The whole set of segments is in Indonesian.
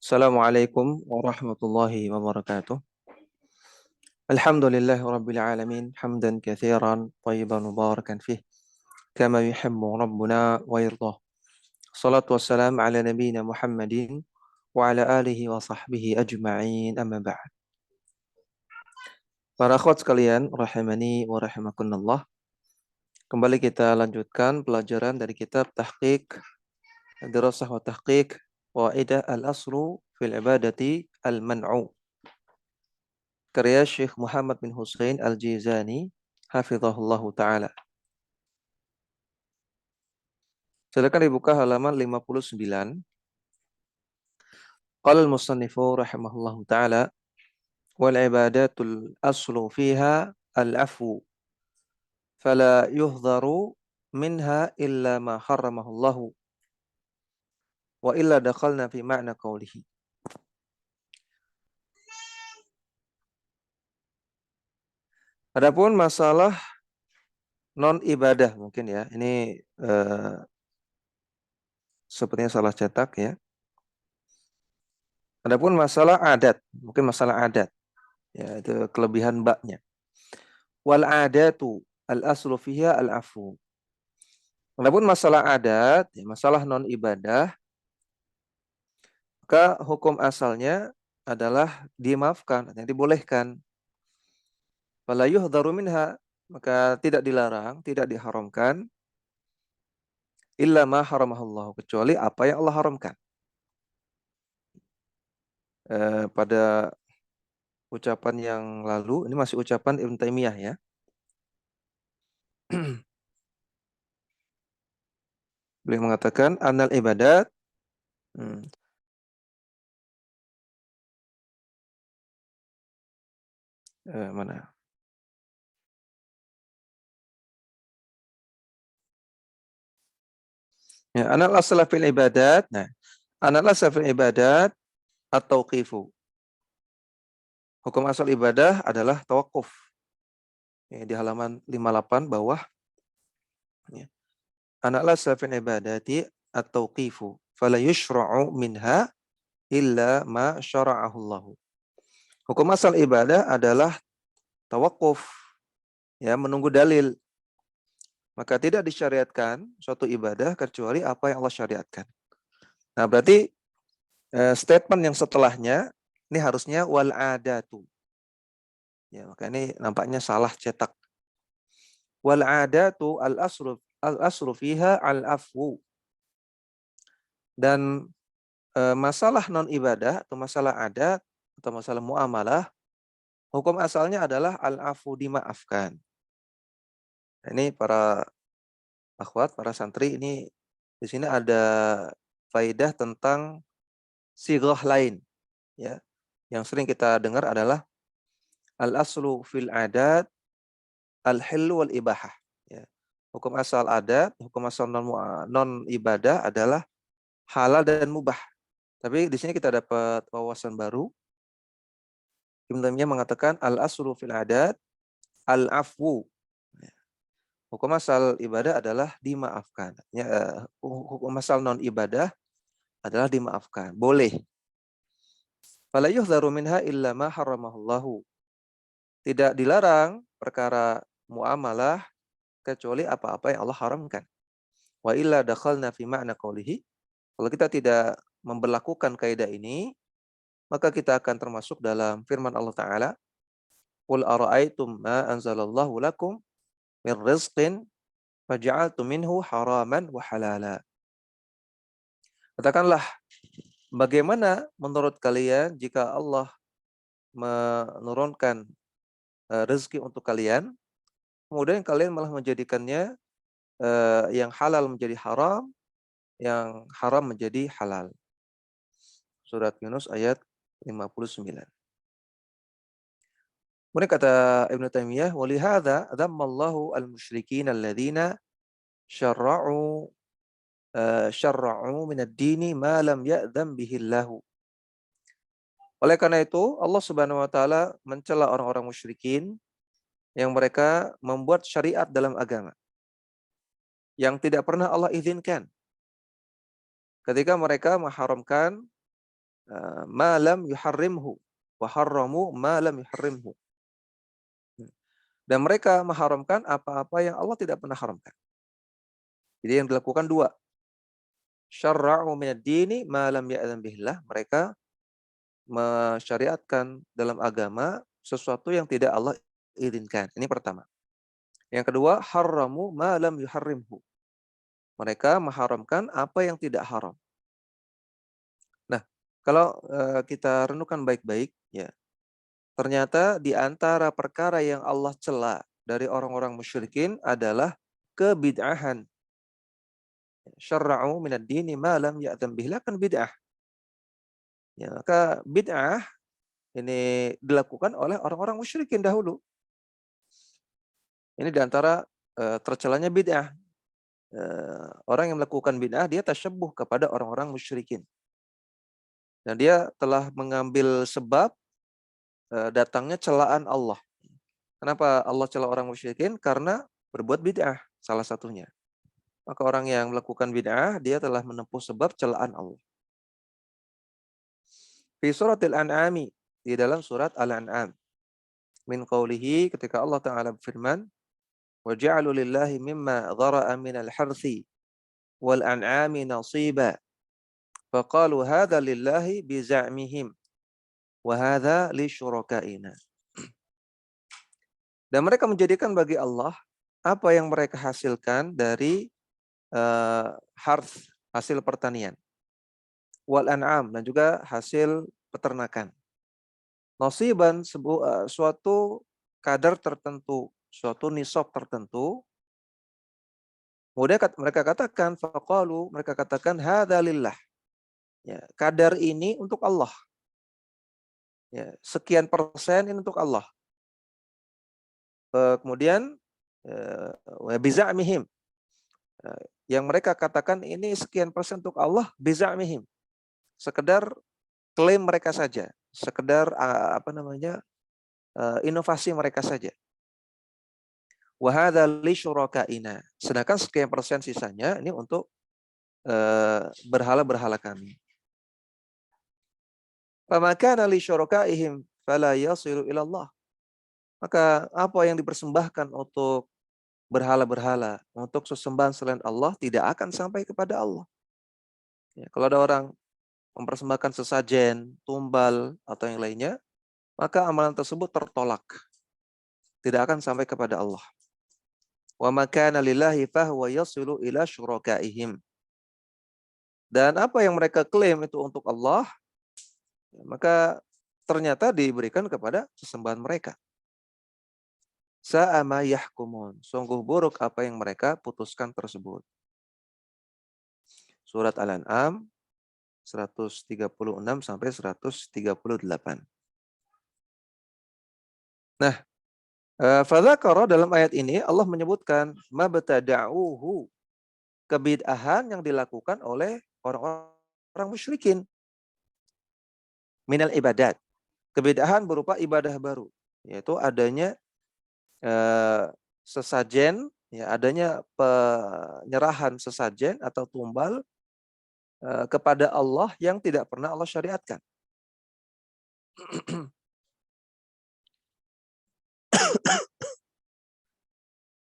Assalamualaikum warahmatullahi wabarakatuh. Alhamdulillah rabbil alamin hamdan katsiran tayyiban mubarakan fih kama yuhibbu rabbuna wa yardah. Salatu wassalam ala nabiyyina Muhammadin wa ala alihi wa sahbihi ajma'in amma ba'd. Para akhwat sekalian rahimani wa rahimakumullah. Kembali kita lanjutkan pelajaran dari kitab Tahqiq Dirasah wa Tahqiq Qaidah al-Aslu fil Ibadati al-Man'u, karya Syekh Muhammad bin Husain Al-Jizani hafizahullahu taala. Silakan dibuka halaman 59. Qala al-musannifu rahimahullahu taala wal ibadatul aslu fiha al-afwu fala yuhdharu minha illa ma harramahullahu wa illa dakhalna fi ma'na qawlihi. Adapun masalah non ibadah mungkin ya, ini sepertinya salah cetak ya. Adapun masalah adat, mungkin masalah adat. Ya, itu kelebihan baknya. Wal adatu al-aslu fiha al-afu. Adapun masalah adat, ya, masalah non ibadah, maka hukum asalnya adalah dimaafkan, yang dibolehkan. Fala yuhdharu minha, maka tidak dilarang, tidak diharamkan, illa ma haramahullah, kecuali apa yang Allah haramkan. Pada ucapan yang lalu, ini masih ucapan Ibn Taimiyah ya. Beliau mengatakan anal ibadat mana? Ya, anal asla fil ibadat. Nah, anal asla fil ibadat at-tauqifu. Hukum asal ibadah adalah tawakuf. Ya, di halaman 58 bawah. Ya. Anal asla fil ibadati at-tauqifu. Fala yushra'u minha illa ma syara'ahu Allah. Hukum asal ibadah adalah tawakuf. Ya, menunggu dalil. Maka tidak disyariatkan suatu ibadah kecuali apa yang Allah syariatkan. Nah, berarti statement yang setelahnya ini harusnya wal adatu. Ya, maka ini nampaknya salah cetak. Wal adatu al-asru fiha al-afwu. Dan masalah non ibadah atau masalah adat atau masalah muamalah, hukum asalnya adalah al-afwu, dimaafkan. Ini para akhwat, para santri, ini di sini ada faidah tentang sighah lain ya. Yang sering kita dengar adalah al-aslu fil adat al-hillu wal ibahah ya. Hukum asal adat, hukum asal non ibadah adalah halal dan mubah. Tapi di sini kita dapat wawasan baru. Ibnu Taimiyah mengatakan al-aslu fil adat al-afwu. Hukum asal ibadah adalah dimaafkan. Ya, hukum asal non ibadah adalah dimaafkan. Boleh. Fala yuhdharu minha illa ma haramahullahu. Tidak dilarang perkara muamalah kecuali apa-apa yang Allah haramkan. Wa illa dakhalna fi ma'na qawlihi. Kalau kita tidak memberlakukan kaidah ini, maka kita akan termasuk dalam firman Allah Ta'ala, Qul ara'aytum ma anzalallahu lakum min rizqin faja'altum minhu haraman wa halala. Katakanlah, bagaimana menurut kalian jika Allah menurunkan rezeki untuk kalian, kemudian kalian malah menjadikannya yang halal menjadi haram, yang haram menjadi halal. Surat Yunus ayat 59. Kemudian kata Ibnu Taimiyah, "Walihadza dzammallahu al-musyrikin alladziina syarra'u min ad-dini ma lam ya'dzam bihi Allah." Oleh karena itu, Allah Subhanahu wa taala mencela orang-orang musyrikin yang mereka membuat syariat dalam agama yang tidak pernah Allah izinkan. Ketika mereka mengharamkan ma lam yuharrimhu wa harramu ma lam yuharrimhu. Dan mereka mengharamkan apa-apa yang Allah tidak pernah haramkan. Jadi yang dilakukan dua. Syarra'u minad dini ma lam ya'zan bihillah. Mereka mensyariatkan dalam agama sesuatu yang tidak Allah izinkan. Ini pertama. Yang kedua, harramu ma lam yuharrimhu. Mereka mengharamkan apa yang tidak haram. Nah, kalau kita renungkan baik-baik, ya, ternyata di antara perkara yang Allah cela dari orang-orang musyrikin adalah kebid'ahan. Syarra'u minad dini ma lam ya'zan bihillah, kan bid'ah. Ya, maka bid'ah ini dilakukan oleh orang-orang musyrikin dahulu. Ini diantara tercelanya bid'ah. Orang yang melakukan bid'ah, dia tasyabbuh kepada orang-orang musyrikin. Dan dia telah mengambil sebab datangnya celaan Allah. Kenapa Allah cela orang musyrikin? Karena berbuat bid'ah, salah satunya. Maka orang yang melakukan bid'ah, dia telah menempuh sebab celaan Allah. Fi suratil An'ami, di dalam surat Al-An'am. Min qawlihi, ketika Allah Ta'ala berfirman, وَجَعَلُوا لِلَّهِ مِمَّا ذَرَأَ مِنَ الْحَرْثِ وَالْأَنْعَامِ نَصِيبًا فَقَالُوا هَذَا لِلَّهِ بِزَعْمِهِمْ وَهَذَا لِشُرَكَائِنَا. Dan mereka menjadikan bagi Allah apa yang mereka hasilkan dari harth, hasil pertanian, wal an'am, dan juga hasil peternakan. Nasiban, suatu kadar tertentu, suatu nisab tertentu. Kemudian mereka katakan, faqalu, mereka katakan hadza lillah. Ya, kadar ini untuk Allah. Ya, sekian persen ini untuk Allah. Kemudian wa biza'mihim, yang mereka katakan ini sekian persen untuk Allah, biza'mihim, sekedar klaim mereka saja, sekedar inovasi mereka saja. Wa hadza li syurakaina, sedangkan sekian persen sisanya ini untuk berhala-berhala kami. Fama kana li syurakaihim fala yasilu ila Allah. Maka apa yang dipersembahkan untuk berhala-berhala, untuk sesembahan selain Allah, tidak akan sampai kepada Allah. Ya, kalau ada orang mempersembahkan sesajen, tumbal, atau yang lainnya, maka amalan tersebut tertolak. Tidak akan sampai kepada Allah. Wa ma kana lillahi fahuwa yasilu ila syurakaihim. Dan apa yang mereka klaim itu untuk Allah, maka ternyata diberikan kepada sesembahan mereka. Sa'ama yahkumun. Sungguh buruk apa yang mereka putuskan tersebut. Surat Al-An'am 136 sampai 138. Nah, fadzakara, dalam ayat ini Allah menyebutkan mabtada'uhu, kebid'ahan yang dilakukan oleh orang-orang musyrikin minal ibadat. Kebid'ahan berupa ibadah baru, yaitu adanya sesajen, ya, adanya penyerahan sesajen atau tumbal kepada Allah yang tidak pernah Allah syariatkan.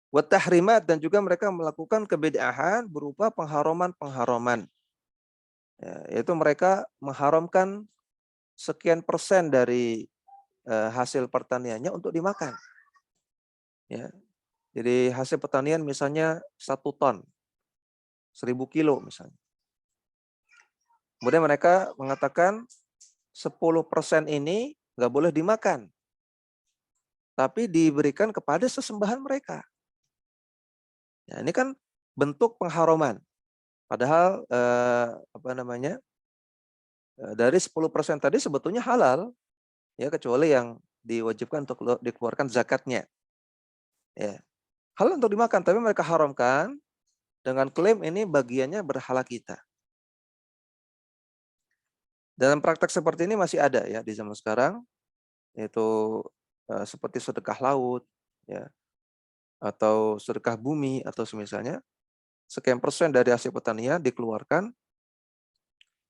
Wa tahrimat, dan juga mereka melakukan kebid'ahan berupa pengharaman-pengharaman. Ya, yaitu mereka mengharamkan sekian persen dari hasil pertaniannya untuk dimakan. Ya. Jadi hasil pertanian misalnya 1 ton, 1000 kilo misalnya. Kemudian mereka mengatakan 10% ini nggak boleh dimakan, tapi diberikan kepada sesembahan mereka. Ya, ini kan bentuk pengharaman. Padahal dari 10% tadi sebetulnya halal, ya, kecuali yang diwajibkan untuk dikeluarkan zakatnya. Ya. Halal untuk dimakan, tapi mereka haramkan dengan klaim ini bagiannya berhala kita. Dalam praktek seperti ini masih ada ya di zaman sekarang, yaitu seperti sedekah laut, ya, atau sedekah bumi, atau semisalnya sekian persen dari hasil pertanian dikeluarkan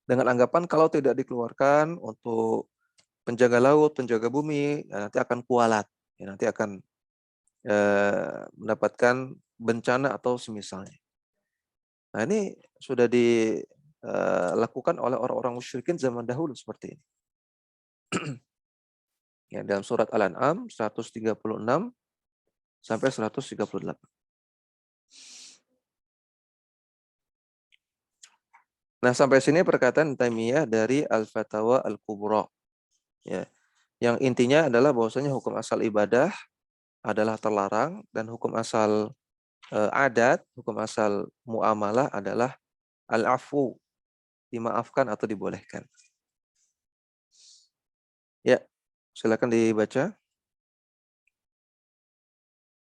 Dengan anggapan kalau tidak dikeluarkan untuk penjaga laut, penjaga bumi, ya nanti akan kualat, ya nanti akan mendapatkan bencana atau semisalnya. Nah ini sudah dilakukan oleh orang-orang musyrikin zaman dahulu seperti ini. Ya, dalam surat Al-An'am 136 sampai 138. Nah, sampai sini perkataan Taimiyah dari Al-Fatawa Al-Kubra. Ya. Yang intinya adalah bahwasanya hukum asal ibadah adalah terlarang dan hukum asal adat, hukum asal muamalah adalah al-afu, dimaafkan atau dibolehkan. Ya, silakan dibaca.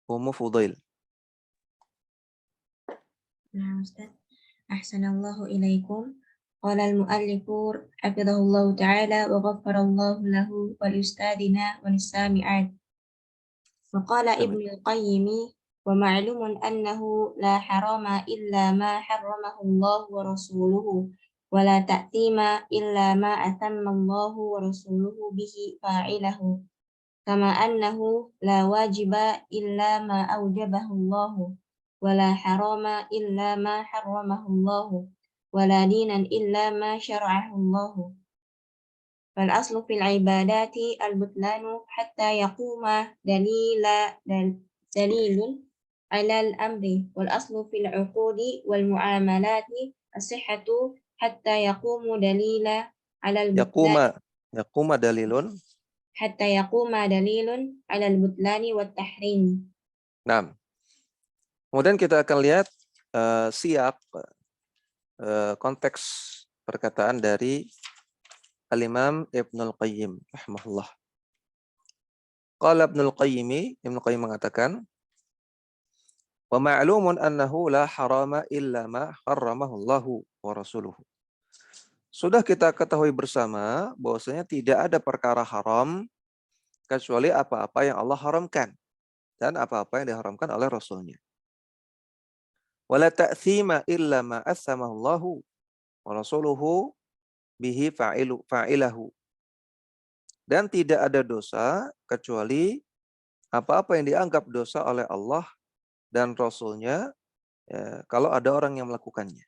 Ummu Fudail. Nah, Ustaz. Ahsanallahu ilaikum. Qala al-muallifu hafizahullahu ta'ala wa ghaffarallahu lahu wa liustadina wa lissami'at. Wa qala Amin. Ibnu al-Qayyim wa ma'lumun annahu la harama illa ma harramahu Allah wa rasuluhu wa la ta'tima illa ma atamma Allah wa rasuluhu bihi fa'ilahu. Kama annahu la wajiba illa ma aujabahu Allah wala harama illa ma harramahu Allah wala dinan illa ma syara'ahu Allah. Fal aslu fil ibadati al-butlanu hatta yaquma dalilun ala al-amri wal aslu fil uqudi wal muamalati as-sihhatu hatta yaqumu dalila ala al-butlani Yaquma dalilun. hatta yaquma dalilun ala al-butlani wat tahrim. Nah, kemudian kita akan lihat siap konteks perkataan dari Al-Imam Ibnul Qayyim rahimahullah. Qala Ibnul Qayyim mengatakan, wa ma'lumun annahu la harama illa ma harramahu Allahu wa rasuluhu. Sudah kita ketahui bersama bahwasanya tidak ada perkara haram kecuali apa-apa yang Allah haramkan dan apa-apa yang diharamkan oleh Rasulnya. Wala ta'thima illa ma athamahu Allahu wa rasuluhu bihi fa'ilahu. Dan tidak ada dosa kecuali apa-apa yang dianggap dosa oleh Allah dan Rasulnya ya, kalau ada orang yang melakukannya.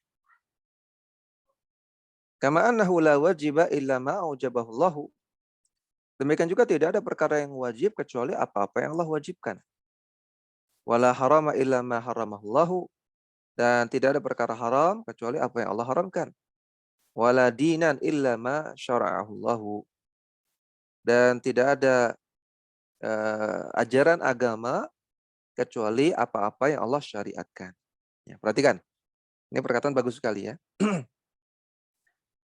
Kama annahu la wajiba illa ma aujabahu Allahu. Demikian juga tidak ada perkara yang wajib kecuali apa-apa yang Allah wajibkan. Wala harama illa ma haramahu Allahu. Dan tidak ada perkara haram kecuali apa yang Allah haramkan. Wala dinan illa ma syara'ahu Allahu. Dan tidak ada ajaran agama kecuali apa-apa yang Allah syariatkan. Ya, perhatikan. Ini perkataan bagus sekali ya.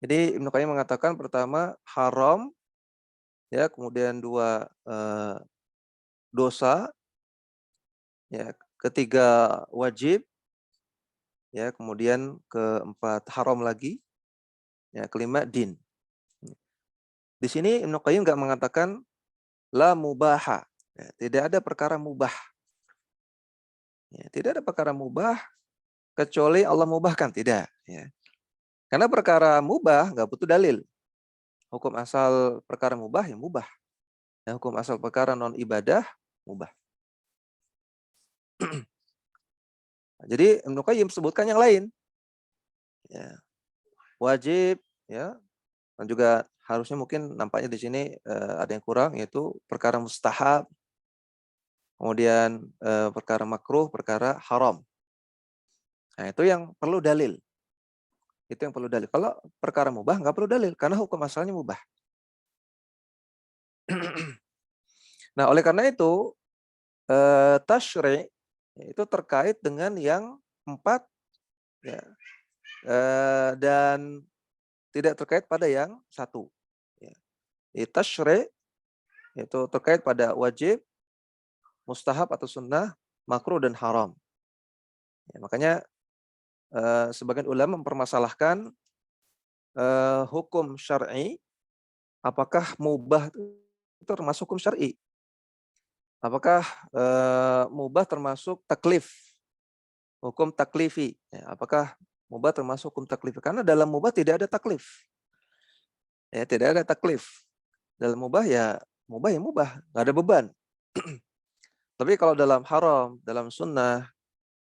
Jadi Ibnu Qayyim mengatakan pertama haram, ya, kemudian dua dosa, ya, ketiga wajib, ya, kemudian keempat haram lagi, ya, kelima din. Di sini Ibnu Qayyim nggak mengatakan la mubaha, ya, tidak ada perkara mubah. Ya, tidak ada perkara mubah kecuali Allah mubahkan, tidak. Ya. Karena perkara mubah nggak butuh dalil. Hukum asal perkara mubah ya mubah. Ya, hukum asal perkara non ibadah mubah. Jadi Ibnu Qayyim sebutkan yang lain. Ya. Wajib, ya, dan juga harusnya mungkin nampaknya di sini ada yang kurang, yaitu perkara mustahab, kemudian perkara makruh, perkara haram. Nah itu yang perlu dalil. Itu yang perlu dalil. Kalau perkara mubah nggak perlu dalil karena hukum asalnya mubah. Nah oleh karena itu tasyri' itu terkait dengan yang empat, ya, dan tidak terkait pada yang satu. Ya. Tasyri' itu terkait pada wajib, mustahab atau sunnah, makruh dan haram. Ya, makanya sebagian ulama mempermasalahkan hukum syar'i, apakah mubah itu termasuk hukum syar'i? Apakah mubah termasuk taklif, hukum taklifi? Ya, apakah mubah termasuk hukum taklifi? Karena dalam mubah tidak ada taklif. Ya, tidak ada taklif. Dalam mubah ya mubah, nggak ada beban. Tapi kalau dalam haram, dalam sunnah,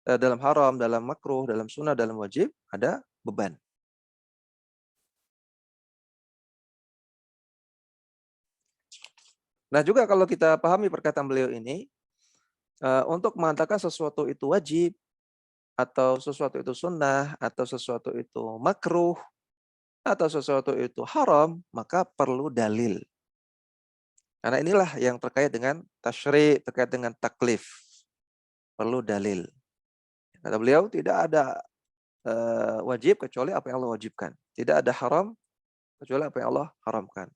dalam haram, dalam makruh, dalam sunnah, dalam wajib, ada beban. Nah juga kalau kita pahami perkataan beliau ini, untuk mengatakan sesuatu itu wajib, atau sesuatu itu sunnah, atau sesuatu itu makruh, atau sesuatu itu haram, maka perlu dalil. Karena inilah yang terkait dengan tasyri', terkait dengan taklif. Perlu dalil. Kata beliau, tidak ada wajib kecuali apa yang Allah wajibkan. Tidak ada haram kecuali apa yang Allah haramkan.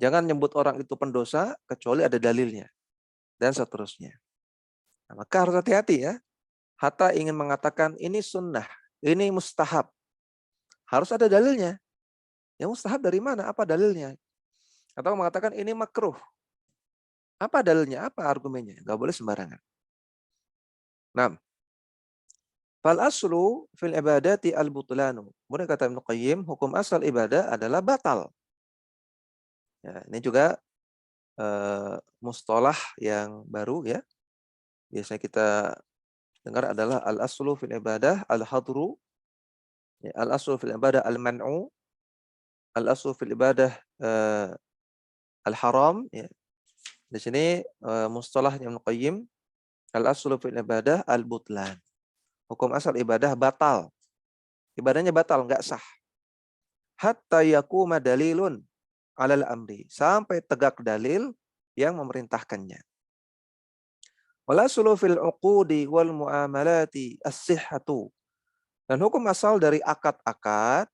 Jangan nyebut orang itu pendosa kecuali ada dalilnya. Dan seterusnya. Nah, maka harus hati-hati ya. Hatta ingin mengatakan ini sunnah, ini mustahab. Harus ada dalilnya. Ya mustahab dari mana? Apa dalilnya? Atau mengatakan ini makruh. Apa dalilnya? Apa argumennya? Gak boleh sembarangan. Nah, fal aslu fil ibadati al-butlanu. Kemudian kata Ibnu Qayyim, hukum asal ibadah adalah batal. Ya, ini juga mustalah yang baru ya. Biasanya kita dengar adalah al-aslu fil ibadah al-hadru, ya, al-aslu fil ibadah al-man'u, al-aslu fil ibadah al-haram. Ya. Di sini mustalah Ibnu Qayyim, al-aslu fil ibadah al-butlan. Hukum asal ibadah batal. Ibadahnya batal, nggak sah. Hatta yakuma dalilun alal amri. Sampai tegak dalil yang memerintahkannya. Wala sulu fil uqudi wal muamalati as-sihhatu. Dan hukum asal dari akad-akad,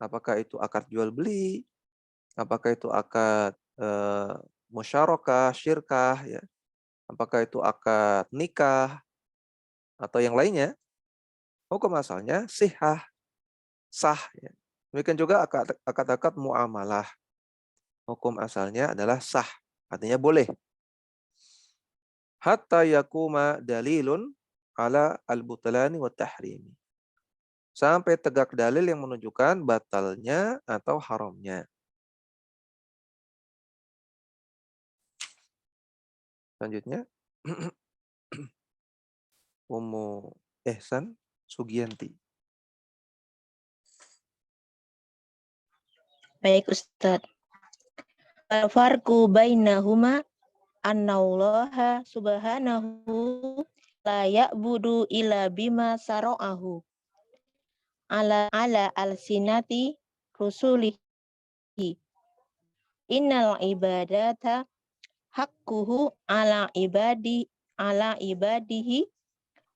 apakah itu akad jual beli, apakah itu akad musyarakah, syirkah, ya, apakah itu akad nikah atau yang lainnya, hukum asalnya sihah, sah. Ya. Demikian juga akad-akad muamalah, hukum asalnya adalah sah, artinya boleh. Hatta yakuma dalilun ala al-butlani wa tahrimi. Sampai tegak dalil yang menunjukkan batalnya atau haramnya. Selanjutnya, Ummu Ihsan Sugianti. Baik Ustaz. Al-farqu bainahuma annallaha subhanahu la ya'budu illa bima sara'ahu ala al-sinati rusulihi. Innal ibadata haqquhu ala ibadihi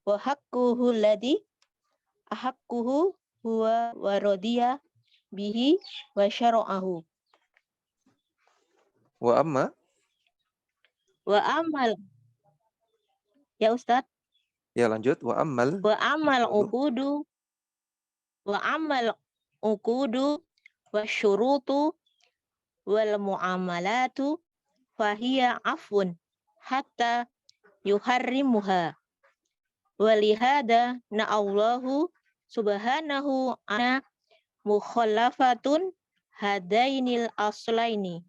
wa haqquhu ladhi ahaqquhu huwa waradiya bihi wa syara'ahu. Wa amma. Wa amal. Ya Ustaz. Ya lanjut. Wa amal. Wa amal uqudu. Wa amal uqudu wa syurutu wal muamalatu fahiya afun hatta yuharrimuha. Walihada na'allahu subhanahu ana mukhallafatun hadainil aslaini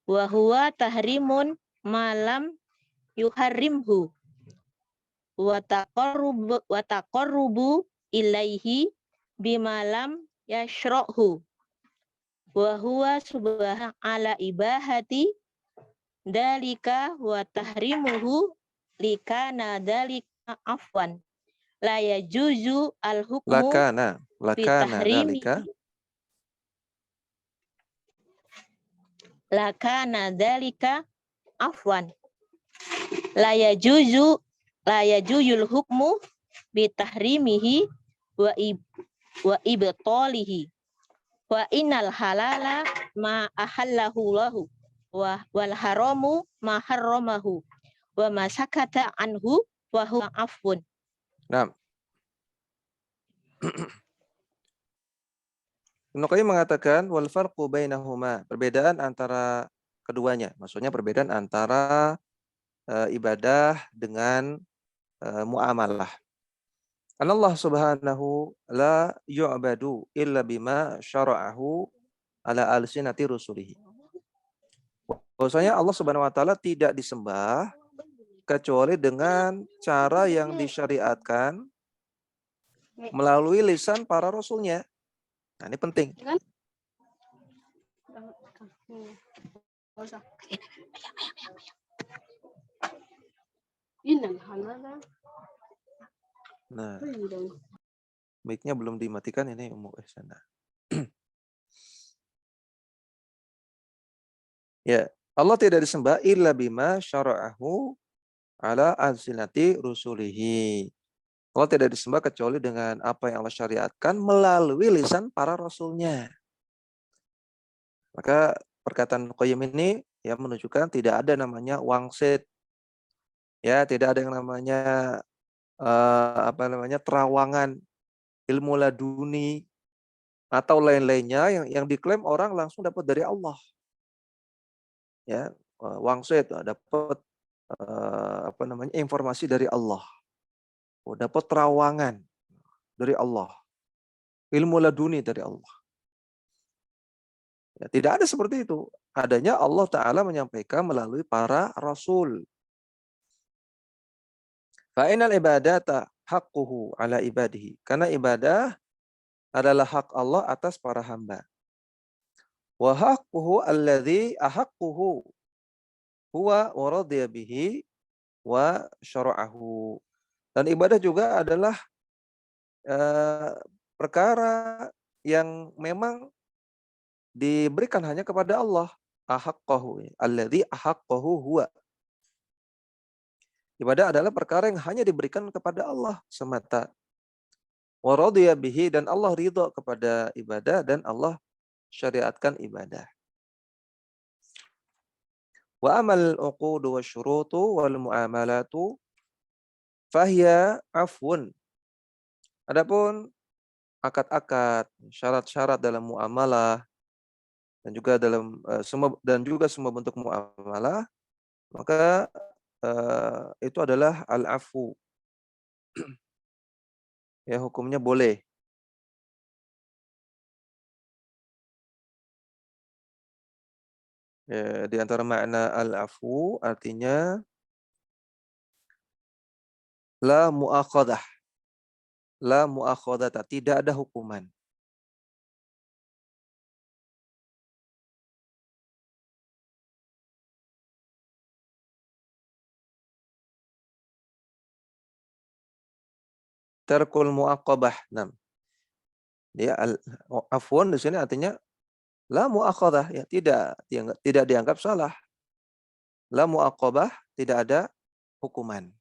wa huwa tahrimun malam yuharrimhu wa taqarrubu ilaihi bimalam yashra'hu wa huwa subhanahu ala ibahati dalika wa tahrimuhu likana dalika afwan la yajuzu al-hukmu lakana dalika lakana dalika afwan la yajuzul hukmu bitahrimihi wa ibtalihi wa innal halala ma ahallahu lahu wal haramu ma harramahu wa ma sakata anhu wa huwa afun. Nah, Ibnu Qayyim mengatakan wal farqu bainahuma, perbedaan antara keduanya, maksudnya perbedaan antara ibadah dengan muamalah. Allah subhanahu la yu'badu illa bima syara'ahu ala alsinati rusulihi. Bahwasanya Allah Subhanahu wa taala tidak disembah kecuali dengan cara yang disyariatkan melalui lisan para rasulnya. Nah, ini penting. Nah, mic-nya belum dimatikan ini Ummu Ihsan. Ya, Allah tidak disembah illa bima syara'ahu ala alsinati rusulihi. Allah tidak disembah kecuali dengan apa yang Allah syariatkan melalui lisan para rasulnya. Maka perkataan Qayyim ini ya menunjukkan tidak ada namanya wangsit. Ya, tidak ada yang namanya terawangan, ilmu laduni atau lain-lainnya yang diklaim orang langsung dapat dari Allah. Ya, wangsit dapat informasi dari Allah. Dapat terawangan dari Allah. Ilmu laduni dari Allah. Ya, tidak ada seperti itu. Adanya Allah Ta'ala menyampaikan melalui para rasul. Fa'inal ibadata haqquhu ala ibadihi. Karena ibadah adalah hak Allah atas para hamba. Wa haqquhu alladhi ahaqquhu huwa waradiya bihi wa syara'ahu. Dan ibadah juga adalah perkara yang memang diberikan hanya kepada Allah. Ahaqqahu, alladzi ahaqqahu huwa. Ibadah adalah perkara yang hanya diberikan kepada Allah semata. Wa radiya bihi, dan Allah ridha kepada ibadah dan Allah syariatkan ibadah. Wa amal uqudu wasyurutu wal muamalatu fahiya afun. Adapun akad-akad, syarat-syarat dalam muamalah dan juga semua bentuk muamalah, maka itu adalah al-afu. Ya, hukumnya boleh. Ya, di antara makna al-afu artinya la mu'akhadah. La mu'akhadata, tidak ada hukuman. Tarkul mu'aqqabah. Nah, ya afwan di sini artinya la mu'akhadhah, ya tidak dianggap salah. La mu'aqqabah, tidak ada hukuman.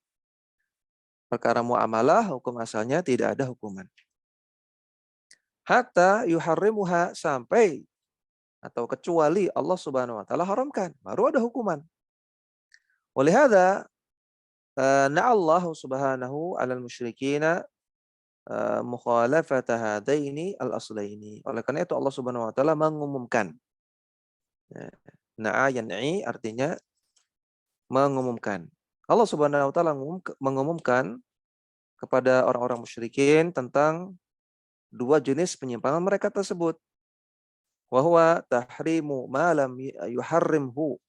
Perkara muamalah hukum asalnya tidak ada hukuman. Hatta yuharrimuha, sampai atau kecuali Allah Subhanahu wa taala haramkan, baru ada hukuman. Walihada na'allahu subhanahu 'alal musyrikina mukhalafata hadaini al-aslaini. Oleh karena itu Allah Subhanahu wa taala mengumumkan. Na'a yan'i artinya mengumumkan. Allah Subhanahu wa taala mengumumkan kepada orang-orang musyrikin tentang dua jenis penyimpangan mereka tersebut. Wa huwa tahrimu ma lam yuharrimhu.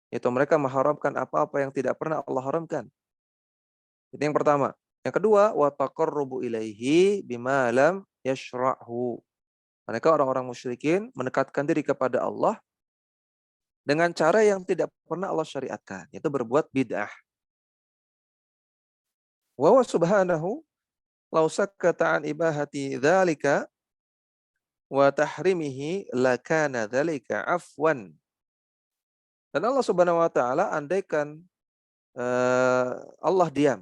Itu mereka mengharamkan apa-apa yang tidak pernah Allah haramkan. Itu yang pertama. Yang kedua, wa taqarrubu ilaihi bima lam yashra'hu. Mereka orang-orang musyrikin mendekatkan diri kepada Allah dengan cara yang tidak pernah Allah syariatkan, yaitu berbuat bid'ah. Wa subhanahu law sakata an ibahati dzalika wa tahrimihi lakana dzalika afwan. Dan Allah Subhanahu wa taala andaikan Allah diam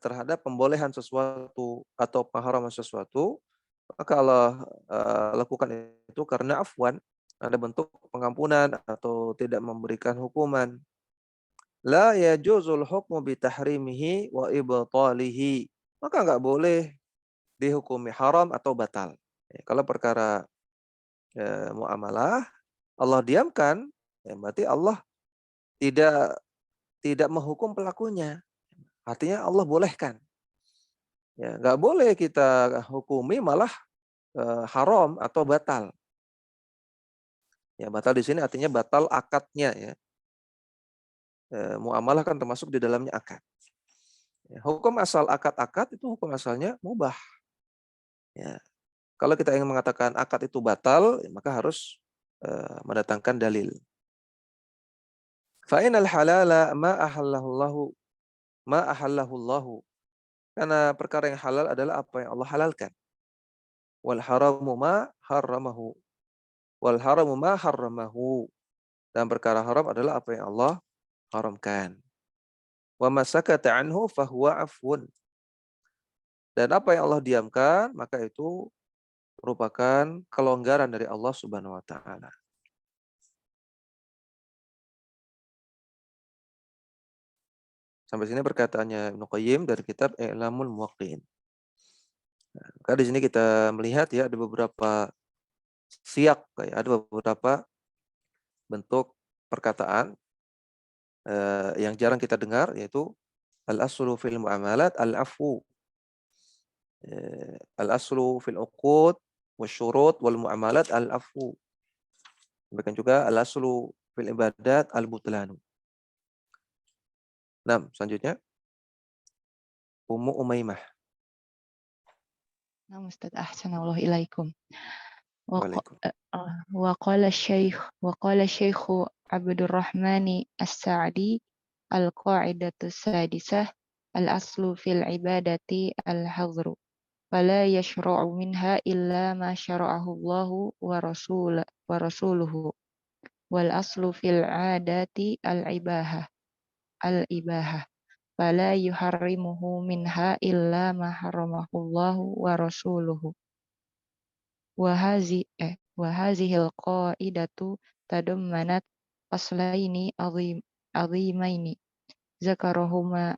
terhadap pembolehan sesuatu atau pengharaman sesuatu, maka Allah lakukan itu karena afwan, ada bentuk pengampunan atau tidak memberikan hukuman. La yajuzul hukmu bitahrimihi wa ibtalihi. Maka enggak boleh dihukumi haram atau batal. Kalau perkara muamalah Allah diamkan, berarti Allah tidak menghukum pelakunya. Artinya Allah bolehkan. Ya, nggak boleh kita hukumi malah haram atau batal. Ya, batal di sini artinya batal akadnya ya. Muamalah kan termasuk di dalamnya akad. Ya, hukum asal akad-akad itu hukum asalnya mubah. Ya. Kalau kita ingin mengatakan akad itu batal, ya, maka harus mendatangkan dalil. Fa'inal halala ma ahallahu. Karena perkara yang halal adalah apa yang Allah halalkan. Wal haramu ma harramahu. Wal haramu ma harramahu. Dan perkara haram adalah apa yang Allah haramkan. Wa masakata anhu fahuwa afun. Dan apa yang Allah diamkan, maka itu merupakan kelonggaran dari Allah Subhanahu wa taala. Sampai sini perkataannya Ibnu Qayyim dari kitab I'lamul Muwaqqi'in. Nah, maka di sini kita melihat ya ada beberapa siyak, ada beberapa bentuk perkataan yang jarang kita dengar, yaitu al-aslu fil muamalat al-afu. Al-aslu fil uqud wasyurut wal muamalat al-afu. Demikian juga al-aslu fil ibadat al-butlanu. Nah, selanjutnya Ummu Umaymah. Nah, Ustaz, ahsanallahu ilaikum. Waalaikum. وقال الشيخ عبد الرحمن السعدي القاعدة السادسة الأصل في العبادة الحظر فلا يشرع منها إلا ما شرعه الله ورسوله والأصل في العادات الإباحة فلا يحرمه منها إلا ما حرمه الله ورسوله وهذه القاعدة تضمنت أصلين عظيمين ذكرهما